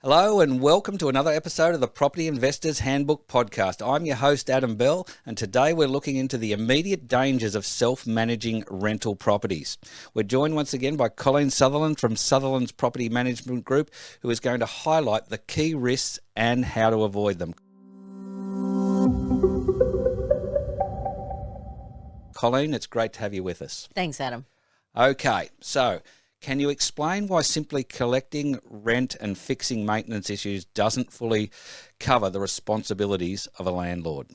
Hello and welcome to another episode of the Property Investors Handbook Podcast. I'm your host, Adam Bell, and today we're looking into the immediate dangers of self-managing rental properties. We're joined once again by Colleen Sutherland from Sutherland's Property Management Group, who is going to highlight the key risks and how to avoid them. Colleen, it's great to have you with us. Thanks, Adam. Okay, so can you explain why simply collecting rent and fixing maintenance issues doesn't fully cover the responsibilities of a landlord?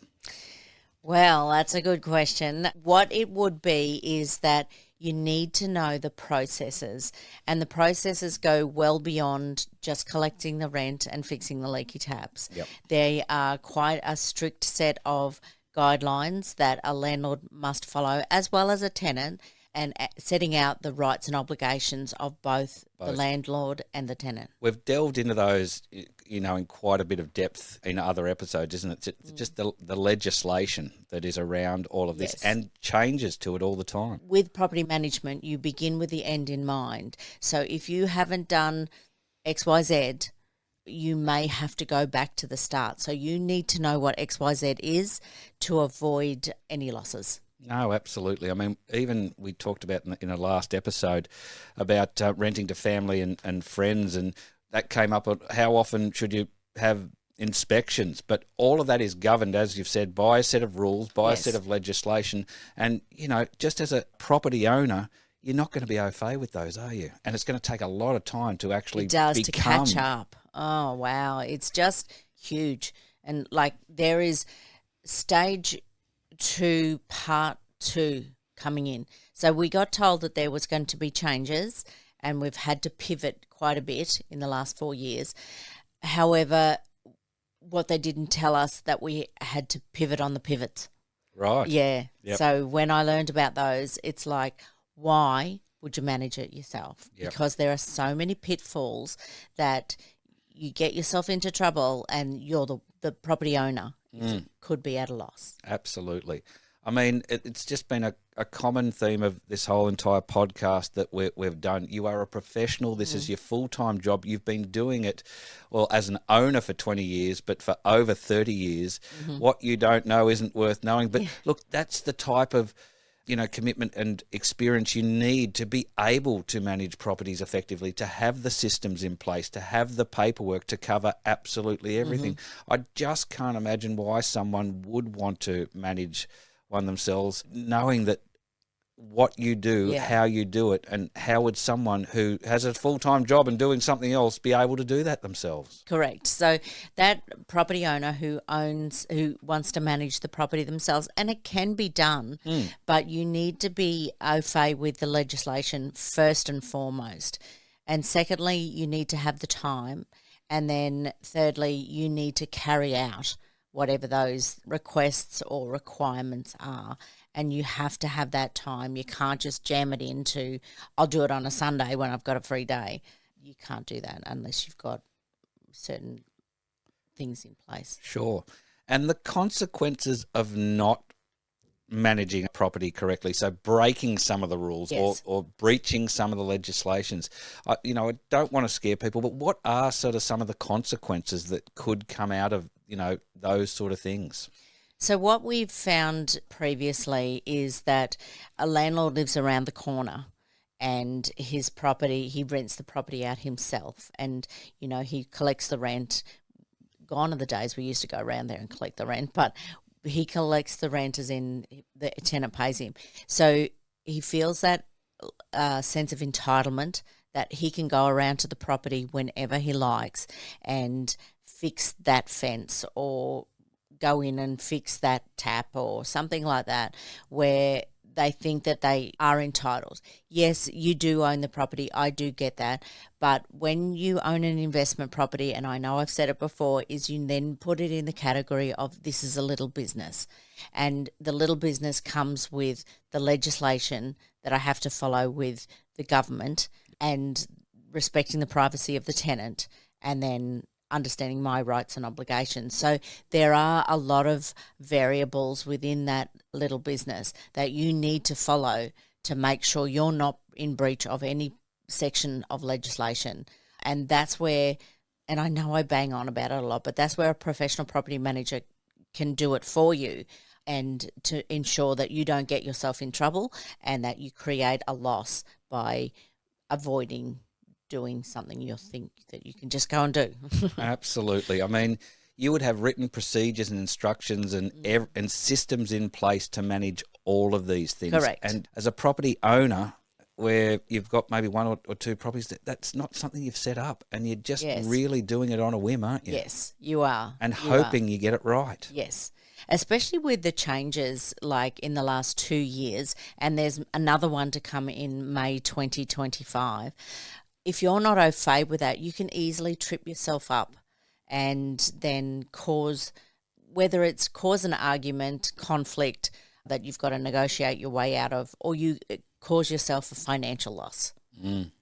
Well, that's a good question. What it would be is that you need to know the processes, and the processes go well beyond just collecting the rent and fixing the leaky taps. Yep. They are quite a strict set of guidelines that a landlord must follow, as well as a tenant, and setting out the rights and obligations of both the landlord and the tenant. We've delved into those, in quite a bit of depth in other episodes, isn't it? It's just the legislation that is around all of this, Yes. and changes to it all the time. With property management, you begin with the end in mind. So if you haven't done XYZ, you may have to go back to the start. So you need to know what XYZ is to avoid any losses. No, absolutely. I mean, even we talked about in the last episode about renting to family and friends, and that came up on how often should you have inspections. But all of that is governed, as you've said, by a set of rules, by a set of legislation. And, just as a property owner, you're not going to be au fait with those, are you? And it's going to take a lot of time to actually to become... catch up. Oh, wow. It's just huge. And, there is stage 2, part 2 coming in. So we got told that there was going to be changes, and we've had to pivot quite a bit in the last 4 years. However, what they didn't tell us that we had to pivot on the pivots. Right. Yeah. Yep. So when I learned about those, it's like, why would you manage it yourself? Yep. Because there are so many pitfalls that you get yourself into trouble, and you're the property owner. Could be at a loss. Absolutely. I mean, it's just been a common theme of this whole entire podcast that we've done. You are a professional. This is your full-time job. You've been doing it, well, as an owner for 20 years, but for over 30 years. What you don't know isn't worth knowing. But look, that's the type of commitment and experience you need to be able to manage properties effectively, to have the systems in place, to have the paperwork to cover absolutely everything. I just can't imagine why someone would want to manage one themselves, knowing that what you do, how you do it, and how would someone who has a full-time job and doing something else be able to do that themselves? Correct. So that property owner who wants to manage the property themselves, and it can be done, but you need to be au fait with the legislation first and foremost. And secondly, you need to have the time. And then thirdly, you need to carry out whatever those requests or requirements are. And you have to have that time. You can't just jam it into, I'll do it on a Sunday when I've got a free day. You can't do that unless you've got certain things in place. Sure. And the consequences of not managing a property correctly, so breaking some of the rules or breaching some of the legislations. I don't want to scare people, but what are sort of some of the consequences that could come out of, those sort of things? So what we've found previously is that a landlord lives around the corner, and his property, he rents the property out himself, and, he collects the rent. Gone are the days we used to go around there and collect the rent, but he collects the rent as in the tenant pays him. So he feels that sense of entitlement that he can go around to the property whenever he likes and fix that fence or go in and fix that tap or something like that, where they think that they are entitled. Yes, you do own the property. I do get that. But when you own an investment property, and I know I've said it before, is you then put it in the category of this is a little business. And the little business comes with the legislation that I have to follow with the government and respecting the privacy of the tenant, and then understanding my rights and obligations. So there are a lot of variables within that little business that you need to follow to make sure you're not in breach of any section of legislation. And that's where and I know I bang on about it a lot, but that's where a professional property manager can do it for you, and to ensure that you don't get yourself in trouble and that you create a loss by avoiding doing something you think that you can just go and do. Absolutely. I mean, you would have written procedures and instructions and and systems in place to manage all of these things. Correct. And as a property owner, where you've got maybe one or two properties, that's not something you've set up, and you're just really doing it on a whim, aren't you? Yes, you are. And hoping you get it right. Yes, especially with the changes like in the last 2 years, and there's another one to come in May 2025. If you're not au fait with that, you can easily trip yourself up and then cause an argument, conflict that you've got to negotiate your way out of, or you cause yourself a financial loss.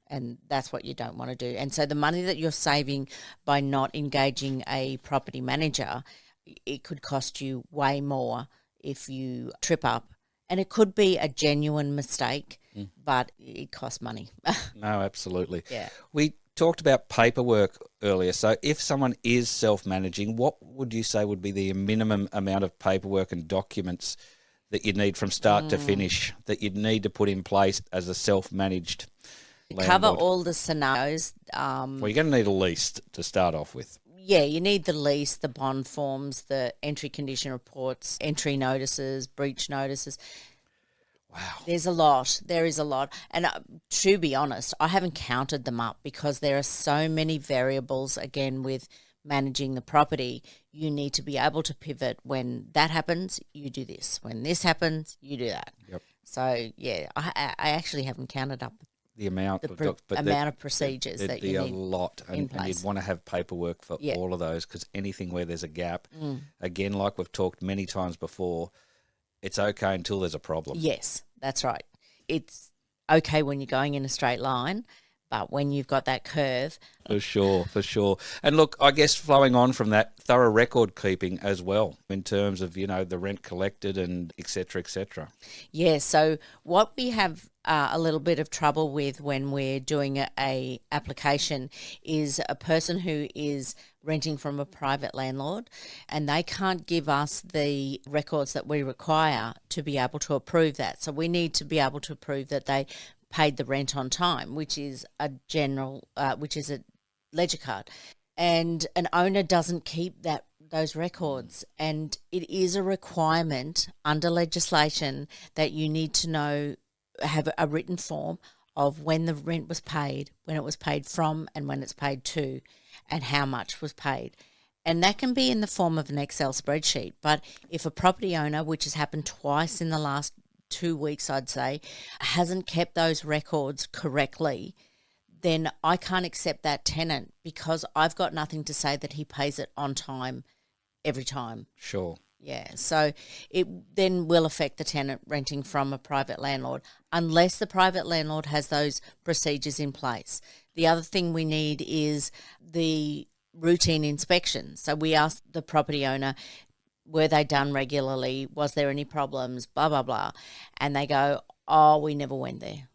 And that's what you don't want to do. And so the money that you're saving by not engaging a property manager, it could cost you way more if you trip up. And it could be a genuine mistake, but it costs money. No, absolutely. Yeah. We talked about paperwork earlier. So if someone is self-managing, what would you say would be the minimum amount of paperwork and documents that you'd need from start to finish that you'd need to put in place as a self-managed landlord? Cover all the scenarios. Well, you're going to need a lease to start off with. Yeah, you need the lease, the bond forms, the entry condition reports, entry notices, breach notices. Wow. There's a lot. There is a lot. And to be honest, I haven't counted them up because there are so many variables, again, with managing the property. You need to be able to pivot. When that happens, you do this. When this happens, you do that. Yep. So, yeah, I actually haven't counted up the amount of procedures that you need. There'd be a lot, and you'd want to have paperwork for all of those, because anything where there's a gap, again, like we've talked many times before, it's okay until there's a problem. Yes, that's right. It's okay when you're going in a straight line, but when you've got that curve. For sure. And look, I guess flowing on from that, thorough record keeping as well in terms of, the rent collected and et cetera, et cetera. Yeah, so what we have a little bit of trouble with when we're doing a application is a person who is renting from a private landlord, and they can't give us the records that we require to be able to approve that. So we need to be able to prove that they paid the rent on time, which is a ledger card. And an owner doesn't keep those records, and it is a requirement under legislation that you need to have a written form of when the rent was paid, when it was paid from, and when it's paid to, and how much was paid. And that can be in the form of an Excel spreadsheet. But if a property owner, which has happened twice in the last 2 weeks, I'd say, hasn't kept those records correctly, then I can't accept that tenant, because I've got nothing to say that he pays it on time every time. Sure. Yeah, so it then will affect the tenant renting from a private landlord unless the private landlord has those procedures in place. The other thing we need is the routine inspections. So we ask the property owner, were they done regularly? Was there any problems? Blah, blah, blah. And they go, oh, we never went there.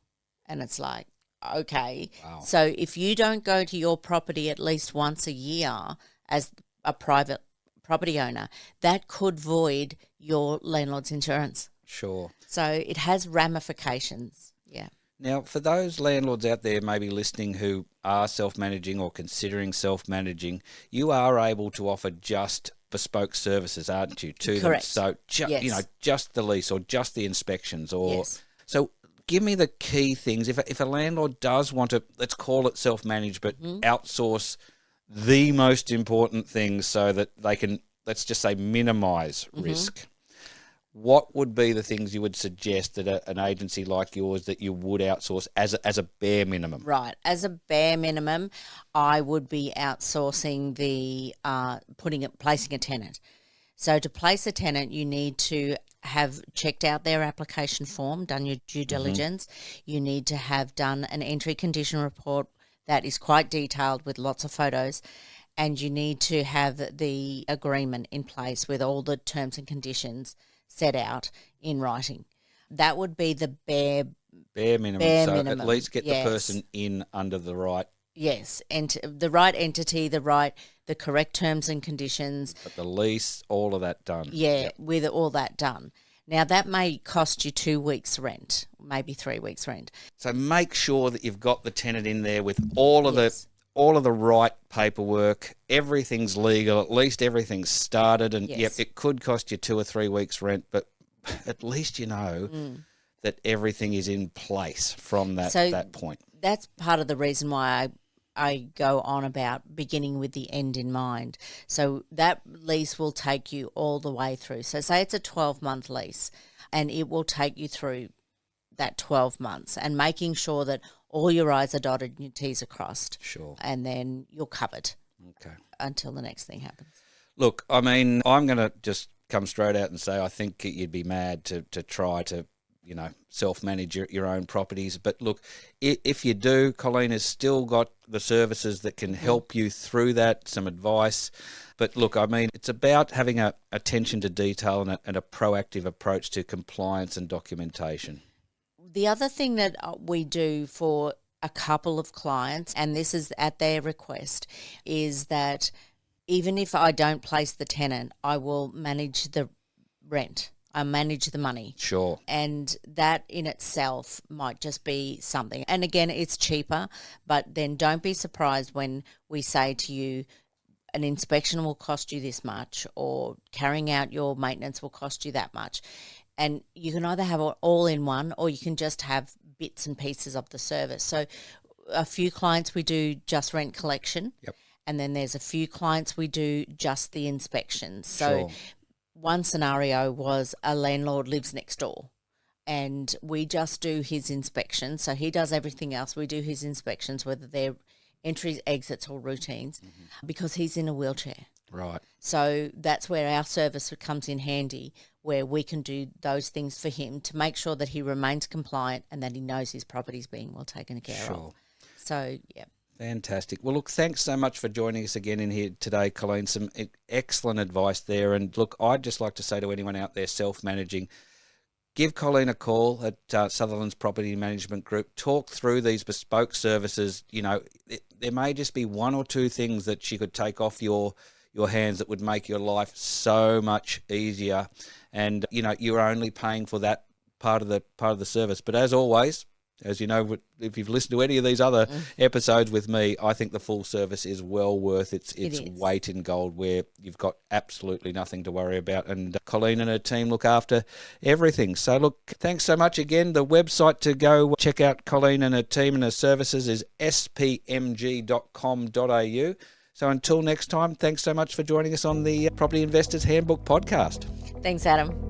And it's like, okay. Wow. So if you don't go to your property at least once a year as a private property owner, that could void your landlord's insurance. Sure. So it has ramifications. Yeah. Now, for those landlords out there maybe listening who are self-managing or considering self-managing, you are able to offer just bespoke services, aren't you, to Correct. them? So, Yes. Just the lease or just the inspections, or Yes. So give me the key things. If a landlord does want to, let's call it self-manage, but outsource the most important things so that they can, let's just say, minimise risk, what would be the things you would suggest that an agency like yours that you would outsource as a bare minimum? Right. As a bare minimum, I would be outsourcing the placing a tenant. So to place a tenant, you need to have checked out their application form, done your due diligence. You need to have done an entry condition report that is quite detailed with lots of photos, and you need to have the agreement in place with all the terms and conditions set out in writing. That would be the bare minimum. Bare so minimum, at least get yes. the person in under the right Yes, and the right entity, the correct terms and conditions. But the lease, all of that done. Yeah, Yep. with all that done. Now, that may cost you 2 weeks' rent, maybe 3 weeks' rent. So make sure that you've got the tenant in there with all of Yes. the right paperwork. Everything's legal. At least everything's started. And Yes. yep, it could cost you 2 or 3 weeks' rent, but at least you know that everything is in place from that point. That's part of the reason why I go on about beginning with the end in mind. So that lease will take you all the way through. So say it's a 12-month lease, and it will take you through that 12 months and making sure that all your I's are dotted and your T's are crossed. Sure. And then you're covered Okay. until the next thing happens. Look, I mean, I'm going to just come straight out and say I think you'd be mad to try to, self-manage your own properties. But look, if you do, Colleen has still got the services that can help you through that, some advice. But look, I mean, it's about having a attention to detail and a proactive approach to compliance and documentation. The other thing that we do for a couple of clients, and this is at their request, is that even if I don't place the tenant, I will manage the rent. I manage the money. Sure. And that in itself might just be something. And again, it's cheaper, but then don't be surprised when we say to you, an inspection will cost you this much, or carrying out your maintenance will cost you that much. And you can either have it all in one, or you can just have bits and pieces of the service. So a few clients we do just rent collection. Yep. And then there's a few clients we do just the inspections. So Sure. one scenario was a landlord lives next door and we just do his inspections. So he does everything else. We do his inspections, whether they're entries, exits or routines, because he's in a wheelchair. Right. So that's where our service comes in handy, where we can do those things for him to make sure that he remains compliant and that he knows his property's being well taken care Sure. of. So, yeah. Fantastic. Well, look, thanks so much for joining us again in here today, Colleen. Some excellent advice there. And look, I'd just like to say to anyone out there self-managing, give Colleen a call at Sutherland's Property Management Group. Talk through these bespoke services. There may just be one or two things that she could take off your hands that would make your life so much easier. And, you're only paying for that part of the service. But as always, as you know, if you've listened to any of these other episodes with me, I think the full service is well worth its weight in gold, where you've got absolutely nothing to worry about. And Colleen and her team look after everything. So look, thanks so much again. The website to go check out Colleen and her team and her services is spmg.com.au. So until next time, thanks so much for joining us on the Property Investors Handbook Podcast. Thanks, Adam.